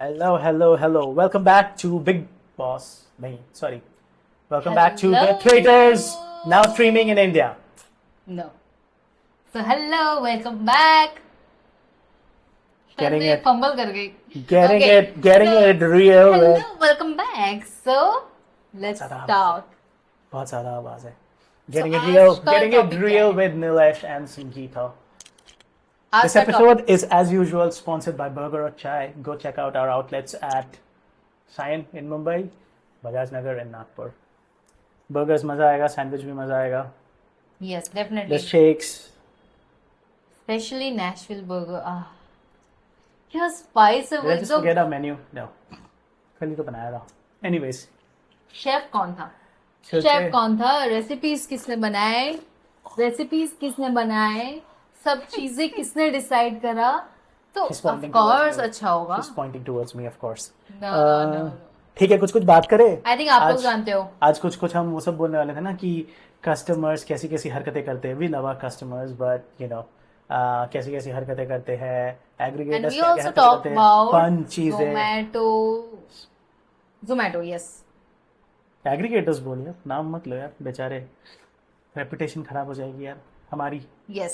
Hello. Welcome back to Big Boss. No, sorry. Welcome back to The Traitors, now streaming in India. No. So hello, welcome back. Getting it. Fumble कर गई. Getting it real. Hello, welcome back. So let's start. बहुत ज़्यादा आवाज़ है. Getting So it real. आज का Getting it topic real क्या है? with Nilesh and Sangeeta. आज This का episode is, as usual, sponsored by Burger or Chai. Go check out our outlets at Sion in Mumbai, Bajaj Nagar in Nagpur. Burgers मज़ा आएगा, sandwich भी मज़ा आएगा. Yes, definitely. The shakes. Especially Nashville burger. क्या spice है वो Did I just एकदम. forget our menu? No. कल ही तो बनाया था. Anyways. शेफ कौन था? चलते- शेफ कौन था? रेसिपीज किसने बनाए? सब चीजें किसने डिसाइड करा? तो She's of pointing towards course me. अच्छा होगा. She's pointing towards me, of course. No. ठीक है, कुछ बात करें. आई थिंक आप लोग आज- जानते हो. आज कुछ हम वो सब बोलने वाले थे ना कि कस्टमर्स कैसी हरकतें करते हैं. We love our customers but you know कैसी हरकतें करते हैं. And aggregators we also talk about fun चीजें. Zomato, yes. एग्रीगेटर्स बोलिए, नाम मत लो यार, बेचारे रेपुटेशन खराब हो जाएगी यार हमारी. Yes.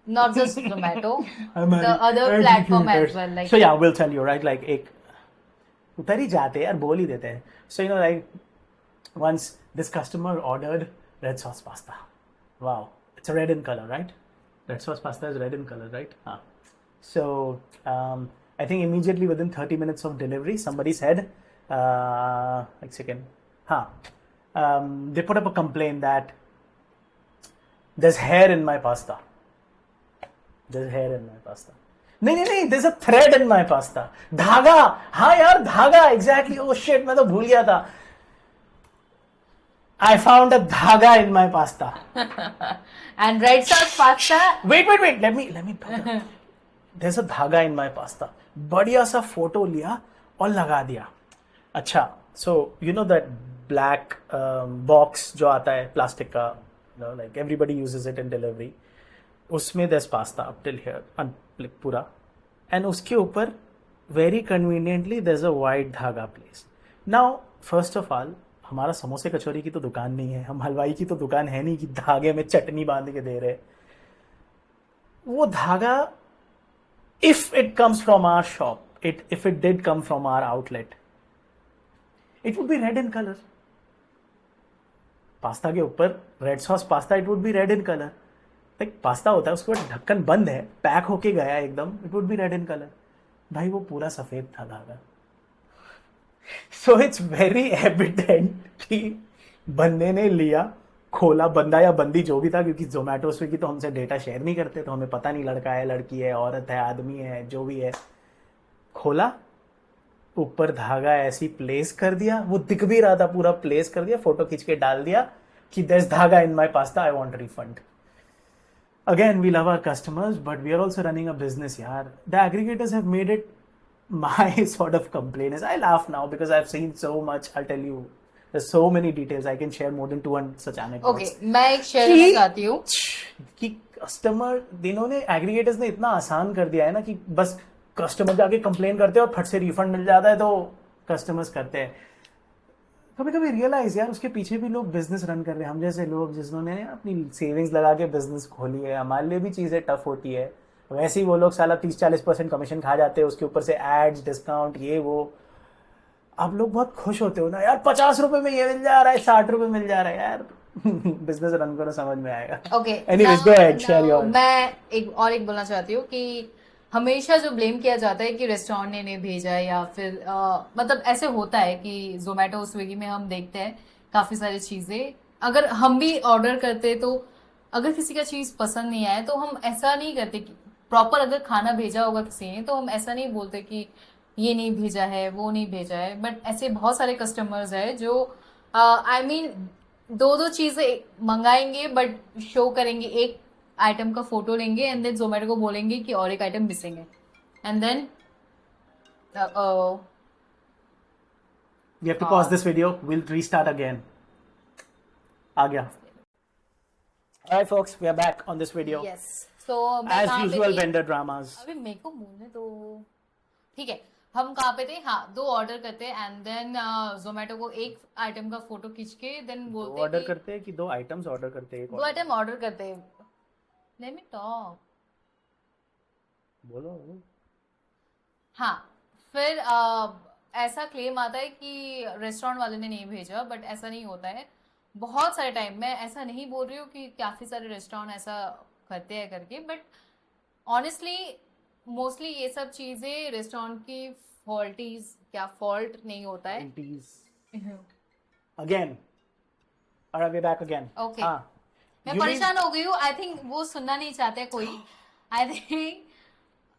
Not just Zomato. हमारी The other platform as aggregators. well. Like, So yeah, we'll tell you, right? Like एक उधर ही जाते हैं यार, बोल ही देते हैं. So you know, like once this customer ordered red sauce pasta. Wow, it's red in color, right? Red sauce pasta is red in color, right? So I think immediately within 30 minutes of delivery, somebody said, like second, they put up a complaint that there's hair in my pasta. There's hair in my pasta. नहीं, there's a thread in my pasta. धागा, हाँ यार धागा, exactly. Oh shit, मैं तो भूल गया था. I found a dhaga in my pasta. and red sauce pasta. Wait. Let me. There's a धागा in my pasta. बढ़िया सा फोटो लिया और लगा दिया. अच्छा, so you know that black box जो आता है प्लास्टिक का, you know, like everybody uses it in delivery. उसमें there's pasta up till here, पूरा. And उसके ऊपर very conveniently there's a white धागा place. Now, first of all, हमारा समोसे कचौरी की तो दुकान नहीं है, हम हलवाई की तो दुकान है नहीं कि धागे में चटनी बांध के दे रहे. वो धागा, if it comes from our shop, if it did come from our outlet, it would be red in color. Pasta के ऊपर red sauce pasta, it would be red in color. Like pasta होता है, उसके बाद ढक्कन बंद है, pack होके गया एकदम, it would be red in colour. भाई वो पूरा सफेद था धागा. सो इट्स वेरी एविडेंट कि बंदे ने लिया, खोला, बंदा या बंदी जो भी था, क्योंकि जोमेटो स्विगी तो हमसे डेटा शेयर नहीं करते, तो हमें पता नहीं लड़का है, लड़की है, औरत है, आदमी है, जो भी है. खोला, ऊपर धागा ऐसी प्लेस कर दिया, वो दिख भी रहा था, पूरा प्लेस कर दिया, फोटो खींच के डाल दिया कि देयर इज धागा in my pasta, I want refund. Again, we love our customers, but we are also running a business, yaar. The aggregators have made it my sort of complaint. I laugh now because I've seen so much. I'll tell you, there's so many details. I can share more than 200 such anecdotes. Okay, मैं एक share करना चाहती हूँ कि customer, इन्होंने aggregators ने इतना आसान कर दिया है ना कि बस कस्टमर जाके कंप्लेन करते हैं और फट से रिफंड मिल जाता है, तो कस्टमर्स करते हैं. कभी रियलाइज यार, उसके पीछे भी लोग बिजनेस रन कर रहे हैं. हम जैसे लोग जिन्होंने अपनी सेविंग्स लगा के बिजनेस खोली है, हमारे लिए भी चीज़ें टफ होती है. वैसे ही वो लोग साला 30-40% कमीशन खा जाते हैं, उसके ऊपर से एड्स, डिस्काउंट, ये वो. आप लोग बहुत खुश होते हो ना यार, 50 रुपए में ये मिल जा रहा है, 60 रुपए मिल जा रहा है यार. बिजनेस रन करो, समझ में आएगा. Okay, Anyways, go ahead, share your. मैं एक बोलना चाहती हूँ कि हमेशा जो ब्लेम किया जाता है कि रेस्टोरेंट ने नहीं भेजा है, या फिर मतलब ऐसे होता है कि जोमेटो स्विगी में हम देखते हैं काफी सारी चीजें, अगर हम भी ऑर्डर करते तो अगर किसी का चीज पसंद नहीं आए तो हम ऐसा नहीं करते कि प्रॉपर, अगर खाना भेजा होगा किसी ने तो हम ऐसा नहीं बोलते कि ये नहीं भेजा है, वो नहीं भेजा है. बट ऐसे बहुत सारे कस्टमर्स है जो आई मीन दो चीजें मंगाएंगे बट शो करेंगे, एक आइटम का फोटो लेंगे एंड देन जोमेटो को बोलेंगे कि और एक आइटम मिसिंग है, and then We have to pause this video. We'll restart again. आ गया. Alright folks, we are back on this video. Yes. So As usual, vendor dramas. अभी मेरे को मुंह में तो ठीक है. हम कहाँ पे थे, हाँ 2 ऑर्डर करते हैं एंड देन जोमेटो को एक आइटम का फोटो खींच के देन दो बोलते हैं ऑर्डर कि करते हैं कि 2 आइटम्स ऑर्डर करते हैं, एक 2 ऑर्डर आइटम ऑर्डर करते हैं। Let me talk. बोलो। हाँ, फिर ऐसा क्लेम आता है कि रेस्टोरेंट वाले ने नहीं भेजा, बट ऐसा नहीं होता है। बहुत सारे टाइम, मैं ऐसा नहीं बोल रही हूँ कि काफी सारे रेस्टोरेंट ऐसा करते हैं करके, बट ऑनेस्टली मोस्टली ये सब चीजें रेस्टोरेंट की फॉल्टीज, क्या फॉल्ट नहीं होता है। क्वालिटीज अगेन, और वे बैक अगेन। ओके, हाँ, मैं यू मीन परेशान हो गई हूँ, आई थिंक वो सुनना नहीं चाहते कोई। आई थिंक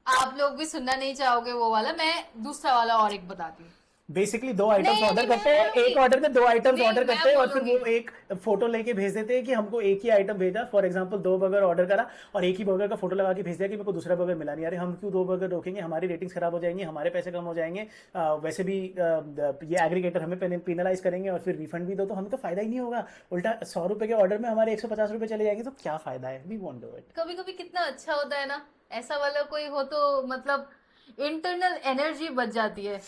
आप लोग भी सुनना नहीं चाहोगे वो वाला, मैं दूसरा वाला और एक बताती हूँ। बेसिकली 2 आइटम्स नहीं ऑर्डर नहीं, करते मैं हैं, बोलूंगी। एक ऑर्डर में 2 आइटम्स नहीं, ऑर्डर करते मैं हैं, और फिर बोलूंगी। वो एक फोटो लेके भेज देते हैं कि हमको एक ही आइटम भेजा। फॉर एग्जांपल 2 बर्गर ऑर्डर करा और एक ही बर्गर का फोटो लगा के भेज दिया कि मेरे को दूसरा बर्गर मिला नहीं। अरे हम क्यों 2 बर्गर रोकेंगे, हमारी रेटिंग्स खराब हो जाएंगी, हमारे पैसे कम हो जाएंगे। वैसे भी ये एग्रीगेटर हमें पेनलाइज करेंगे और फिर रिफंड भी दो तो हमें तो फायदा ही नहीं होगा। उल्टा 100 रुपए के ऑर्डर में हमारे 150 रुपए चले जाएंगे, तो क्या फायदा है। We won't do it. कभी कभी कितना अच्छा होता है ना, ऐसा वाला कोई हो तो मतलब इंटरनल एनर्जी बच जाती है।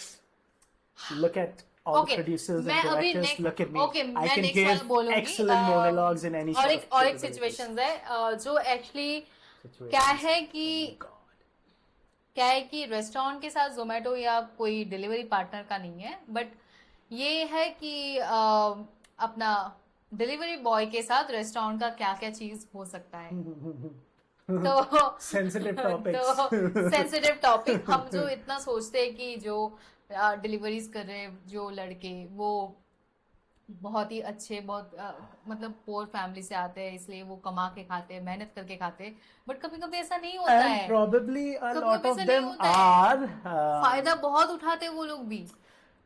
Look at all the okay, producers and मैं अभी directors. Look at next, me. Okay I मैं can नेक्स्ट वाला give बोलूंगी। excellent monologues in any sort of और एक capabilities. सिचुएशन है जो एक्चुअली क्या Situations. है Oh my कि God. रेस्टोरेंट के साथ जोमेटो या कोई डिलीवरी पार्टनर का नहीं है, बट ये है कि अपना डिलीवरी बॉय के साथ रेस्टोरेंट का क्या क्या चीज हो सकता है। तो Sensitive topics. तो सेंसिटिव टॉपिक, हम जो इतना सोचते हैं कि जो डिलीवरीज कर रहे हैं जो लड़के, वो बहुत ही अच्छे, बहुत मतलब पोर फैमिली से आते हैं, इसलिए वो कमा के खाते हैं, मेहनत करके खाते हैं, बट कभी कभी ऐसा नहीं होता And है। probably a कभी lot कभी of ऐसा नहीं them होता है, are. फायदा बहुत उठाते हैं वो लोग भी।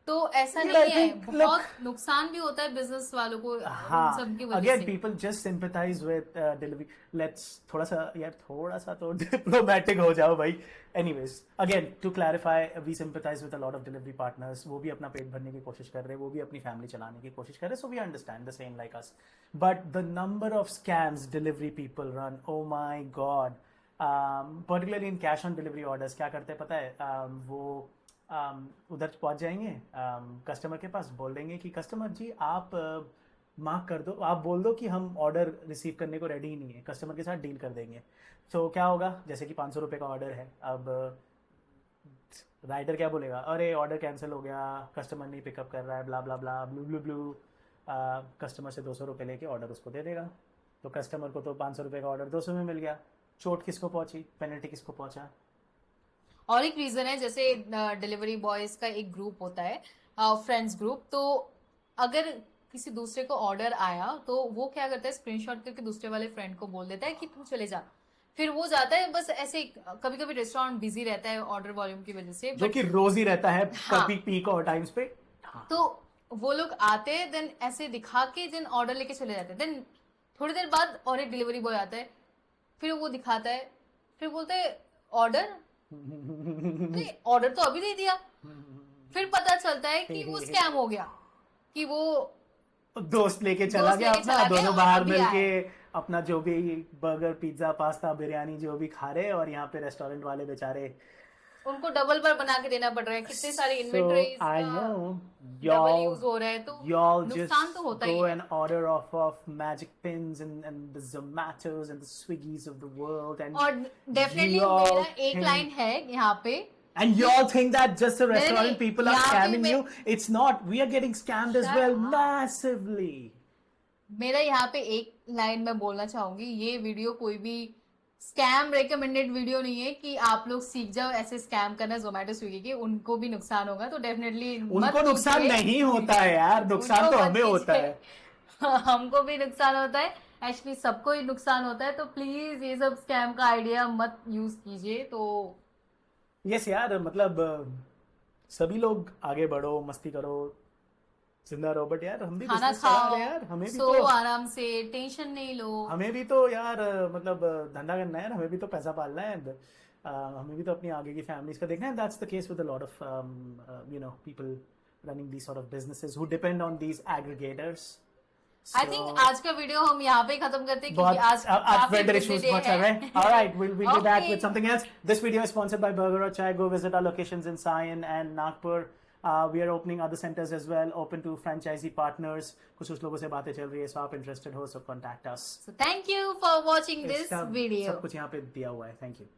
तो ऐसा Well, I नहीं है, think, look, बहुत नुकसान भी होता है बिजनेस वालों को इन हाँ, सब की वजह अगेन से। People just sympathize with delivery. Let's थोड़ा सा यार, थोड़ा सा तो डिप्लोमेटिक हो जाओ भाई। Anyways, again to clarify, we sympathize with a lot of delivery partners. वो भी अपना पेट भरने की कोशिश कर रहे हैं, वो भी अपनी फैमिली चलाने की कोशिश कर रहे हैं, so we understand the same like us. But the number of scams delivery people run, oh my god. Particularly in cash on delivery orders क्या करते हैं पता है? वो उधर पहुंच जाएंगे कस्टमर के पास, बोल देंगे कि कस्टमर जी आप मार्क कर दो, आप बोल दो कि हम ऑर्डर रिसीव करने को रेडी ही नहीं है, कस्टमर के साथ डील कर देंगे। तो क्या होगा, जैसे कि 500 रुपये का ऑर्डर है, अब राइडर क्या बोलेगा, अरे ऑर्डर कैंसिल हो गया, कस्टमर नहीं पिकअप कर रहा है, ब्ला ब्ला ब्ला ब्लू ब्लू ब्लू। कस्टमर से 200 रुपये लेके ऑर्डर उसको दे देगा। तो कस्टमर को तो 500 रुपये का ऑर्डर 200 में मिल गया। चोट किसको पहुंची, पेनल्टी किसको पहुंचा? और एक रीजन है, जैसे डिलीवरी बॉयज का एक ग्रुप होता है, फ्रेंड्स ग्रुप, तो अगर किसी दूसरे को ऑर्डर आया तो वो क्या करता है, स्क्रीनशॉट करके दूसरे वाले फ्रेंड को बोल देता है कि तू चले जा। फिर वो जाता है, बस ऐसे। कभी कभी रेस्टोरेंट बिजी रहता है ऑर्डर वॉल्यूम की वजह से, जो बट कि रोज ही रहता है, हाँ, कभी पीक और टाइम्स पे। हाँ, तो वो लोग आते हैं, देन ऐसे दिखा के देन ऑर्डर लेके चले जाते हैं। देन थोड़ी देर बाद और एक डिलीवरी बॉय आता है, फिर वो दिखाता है, फिर बोलते हैं ऑर्डर, नहीं ऑर्डर तो अभी दे दिया। फिर पता चलता है कि वो स्कैम हो गया, कि वो दोस्त लेके चला दोस्त गया लेके अपना, चला गया दोनों और बाहर अभी मिलके आया। अपना जो भी बर्गर पिज्जा पास्ता बिरयानी जो भी खा रहे, और यहाँ पे रेस्टोरेंट वाले बेचारे। उनको डबल बार बना के देना पड़ रहा है, कितने सारे So inventories I know double y'all use हो रहा है, तो y'all नुकसान तो just होता go ही है। and order off of Magic Pins and the Zomatos and the Swiggies of the world, and और डेफिनेटली y'all मेरा एक लाइन think है यहाँ पे, and y'all think that just the नहीं restaurant नहीं, people are यहाँ पे scamming you. It's not. We are getting scammed as well massively. मेरा यहाँ पे एक लाइन मैं बोलना चाहूंगी, ये वीडियो कोई भी स्कैम रेकमेंडेड वीडियो नहीं है कि आप लोग सीख जाओ ऐसे स्कैम करना जोमेटो स्विगी के, उनको भी नुकसान होगा, तो डेफिनेटली मत उनको नुकसान कीजिए। नहीं होता है यार, नुकसान उनको तो मत हमें होता कीजिए। है। हमको भी नुकसान होता है, एक्चुअली सबको ही नुकसान होता है, तो प्लीज ये सब स्कैम का आइडिया मत यूज कीजिए। तो यस यार, मतलब सभी लोग आगे बढ़ो, मस्ती करो, जिंदा रहो, बट यार हम भी खाना बिजनेस चला खाओ, रहे हैं यार, हमें भी सो तो आराम से, टेंशन नहीं लो। हमें भी तो यार मतलब धंधा करना है यार, हमें भी तो पैसा पालना है, हमें भी तो अपनी आगे की फैमिलीज का देखना है। That's the case with a lot of people running these sort of businesses who depend on these aggregators. I think आज का वीडियो हम यहाँ पे खत्म करते हैं बहुत क्योंकि आज काफी वेदर busy इश्यूज day बहुत चल रहे हैं. है। All right, we'll be back Okay. with something else. This video is sponsored by Burger or Chai. Go visit our locations in Sion and Nagpur. We are opening other centers as well, open to franchisee partners. कुछ लोगों से बातें चल रही है, so आप interested हो, so contact us. So thank you for watching this इसका video. सब कुछ यहाँ पे दिया हुआ है. Thank you.